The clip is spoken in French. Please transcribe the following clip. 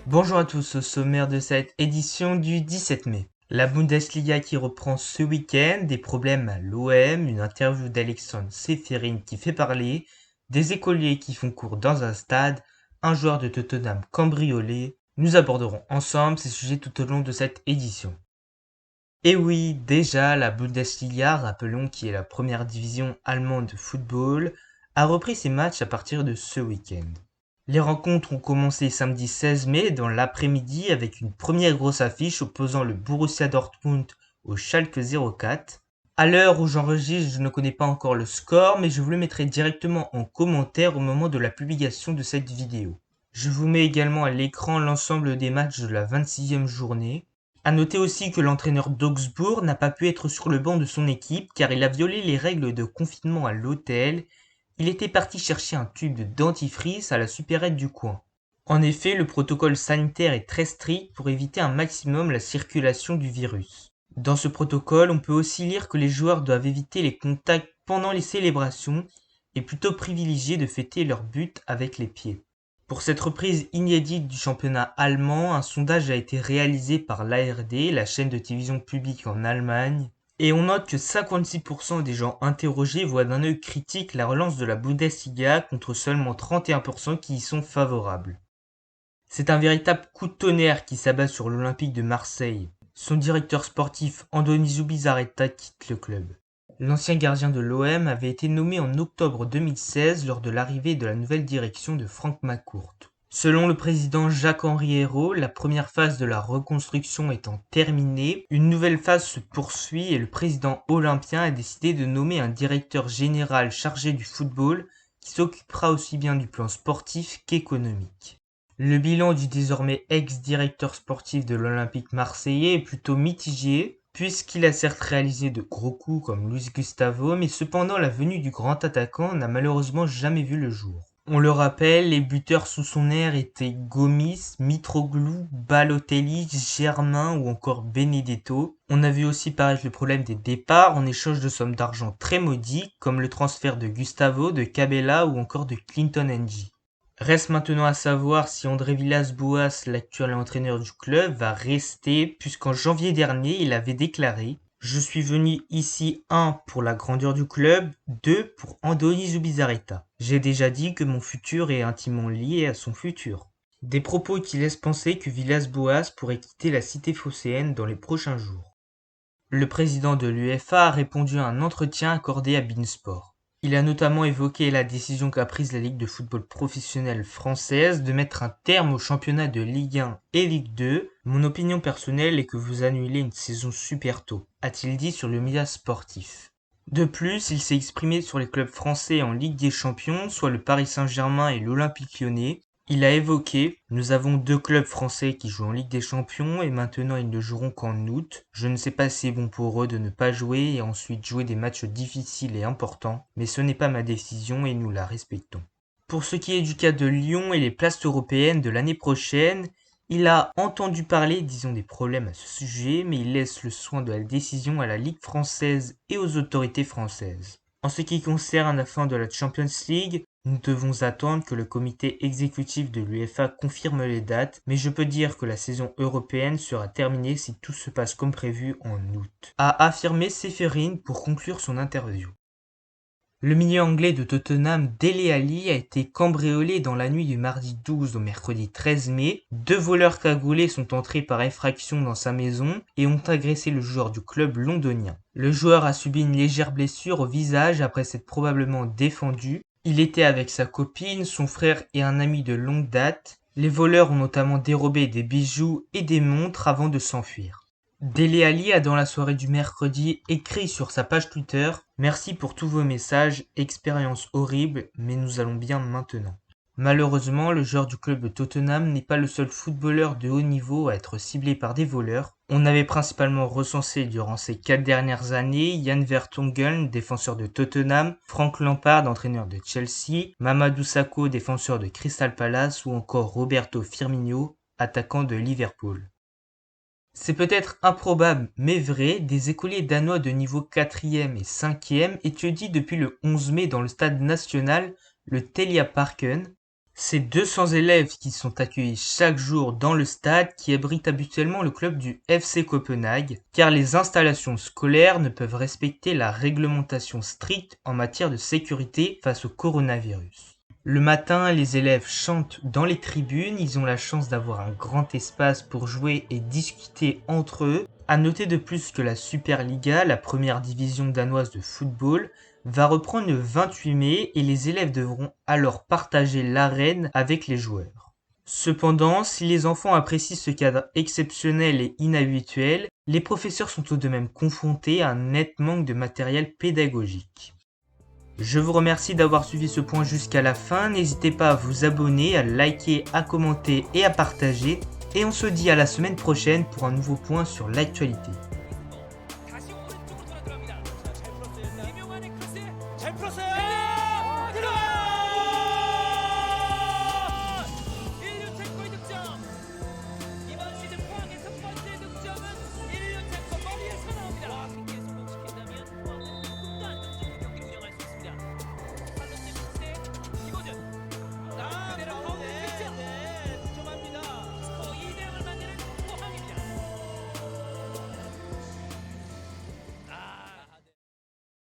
Bonjour à tous, au sommaire de cette édition du 17 mai. La Bundesliga qui reprend ce week-end, des problèmes à l'OM, une interview d'Alexandre Ceferin qui fait parler, des écoliers qui font cours dans un stade, un joueur de Tottenham cambriolé. Nous aborderons ensemble ces sujets tout au long de cette édition. Et oui, déjà, la Bundesliga, rappelons qui est la première division allemande de football, a repris ses matchs à partir de ce week-end. Les rencontres ont commencé samedi 16 mai dans l'après-midi avec une première grosse affiche opposant le Borussia Dortmund au Schalke 04. À l'heure où j'enregistre, je ne connais pas encore le score, mais je vous le mettrai directement en commentaire au moment de la publication de cette vidéo. Je vous mets également à l'écran l'ensemble des matchs de la 26e journée. À noter aussi que l'entraîneur d'Augsbourg n'a pas pu être sur le banc de son équipe car il a violé les règles de confinement à l'hôtel. Il était parti chercher un tube de dentifrice à la supérette du coin. En effet, le protocole sanitaire est très strict pour éviter un maximum la circulation du virus. Dans ce protocole, on peut aussi lire que les joueurs doivent éviter les contacts pendant les célébrations et plutôt privilégier de fêter leur but avec les pieds. Pour cette reprise inédite du championnat allemand, un sondage a été réalisé par l'ARD, la chaîne de télévision publique en Allemagne, et on note que 56% des gens interrogés voient d'un œil critique la relance de la Bundesliga contre seulement 31% qui y sont favorables. C'est un véritable coup de tonnerre qui s'abat sur l'Olympique de Marseille. Son directeur sportif Andoni Zubizarreta quitte le club. L'ancien gardien de l'OM avait été nommé en octobre 2016 lors de l'arrivée de la nouvelle direction de Frank McCourt. Selon le président Jacques-Henri Hérault, la première phase de la reconstruction étant terminée, une nouvelle phase se poursuit et le président olympien a décidé de nommer un directeur général chargé du football qui s'occupera aussi bien du plan sportif qu'économique. Le bilan du désormais ex-directeur sportif de l'Olympique marseillais est plutôt mitigé, puisqu'il a certes réalisé de gros coups comme Luis Gustavo, mais cependant la venue du grand attaquant n'a malheureusement jamais vu le jour. On le rappelle, les buteurs sous son aire étaient Gomis, Mitroglou, Balotelli, Germain ou encore Benedetto. On a vu aussi paraître le problème des départs en échange de sommes d'argent très modiques, comme le transfert de Gustavo, de Cabella ou encore de Clinton Ng. Reste maintenant à savoir si André Villas-Boas, l'actuel entraîneur du club, va rester, puisqu'en janvier dernier, il avait déclaré « Je suis venu ici 1 pour la grandeur du club, 2 pour Andoni Zubizarreta. J'ai déjà dit que mon futur est intimement lié à son futur. » Des propos qui laissent penser que Villas-Boas pourrait quitter la cité phocéenne dans les prochains jours. Le président de l'UEFA a répondu à un entretien accordé à beIN Sport. Il a notamment évoqué la décision qu'a prise la Ligue de football professionnelle française de mettre un terme au championnat de Ligue 1 et Ligue 2. Mon opinion personnelle est que vous annulez une saison super tôt, a-t-il dit sur le média sportif. De plus, il s'est exprimé sur les clubs français en Ligue des Champions, soit le Paris Saint-Germain et l'Olympique Lyonnais. Il a évoqué « Nous avons 2 clubs français qui jouent en Ligue des Champions et maintenant ils ne joueront qu'en août. Je ne sais pas si c'est bon pour eux de ne pas jouer et ensuite jouer des matchs difficiles et importants, mais ce n'est pas ma décision et nous la respectons. » Pour ce qui est du cas de Lyon et les places européennes de l'année prochaine, il a entendu parler, disons, des problèmes à ce sujet, mais il laisse le soin de la décision à la Ligue française et aux autorités françaises. En ce qui concerne la fin de la Champions League, nous devons attendre que le comité exécutif de l'UEFA confirme les dates, mais je peux dire que la saison européenne sera terminée si tout se passe comme prévu en août, a affirmé Ceferin pour conclure son interview. Le milieu anglais de Tottenham, Dele Alli, a été cambriolé dans la nuit du mardi 12 au mercredi 13 mai. 2 voleurs cagoulés sont entrés par effraction dans sa maison et ont agressé le joueur du club londonien. Le joueur a subi une légère blessure au visage après s'être probablement défendu. Il était avec sa copine, son frère et un ami de longue date. Les voleurs ont notamment dérobé des bijoux et des montres avant de s'enfuir. Dele Alli a dans la soirée du mercredi écrit sur sa page Twitter « Merci pour tous vos messages, expérience horrible, mais nous allons bien maintenant ». Malheureusement, le joueur du club de Tottenham n'est pas le seul footballeur de haut niveau à être ciblé par des voleurs. On avait principalement recensé durant ces 4 dernières années Jan Vertonghen, défenseur de Tottenham, Frank Lampard, entraîneur de Chelsea, Mamadou Sakho, défenseur de Crystal Palace ou encore Roberto Firmino, attaquant de Liverpool. C'est peut-être improbable mais vrai, des écoliers danois de niveau 4e et 5e étudient depuis le 11 mai dans le stade national, le Telia Parken. C'est 200 élèves qui sont accueillis chaque jour dans le stade qui abrite habituellement le club du FC Copenhague, car les installations scolaires ne peuvent respecter la réglementation stricte en matière de sécurité face au coronavirus. Le matin, les élèves chantent dans les tribunes, ils ont la chance d'avoir un grand espace pour jouer et discuter entre eux. À noter de plus que la Superliga, la première division danoise de football, va reprendre le 28 mai et les élèves devront alors partager l'arène avec les joueurs. Cependant, si les enfants apprécient ce cadre exceptionnel et inhabituel, les professeurs sont tout de même confrontés à un net manque de matériel pédagogique. Je vous remercie d'avoir suivi ce point jusqu'à la fin, n'hésitez pas à vous abonner, à liker, à commenter et à partager, et on se dit à la semaine prochaine pour un nouveau point sur l'actualité. 다시 오른쪽으로 돌아갑니다. 자, 잘 풀었어요. 이명환의 크로스. 잘 풀었어요.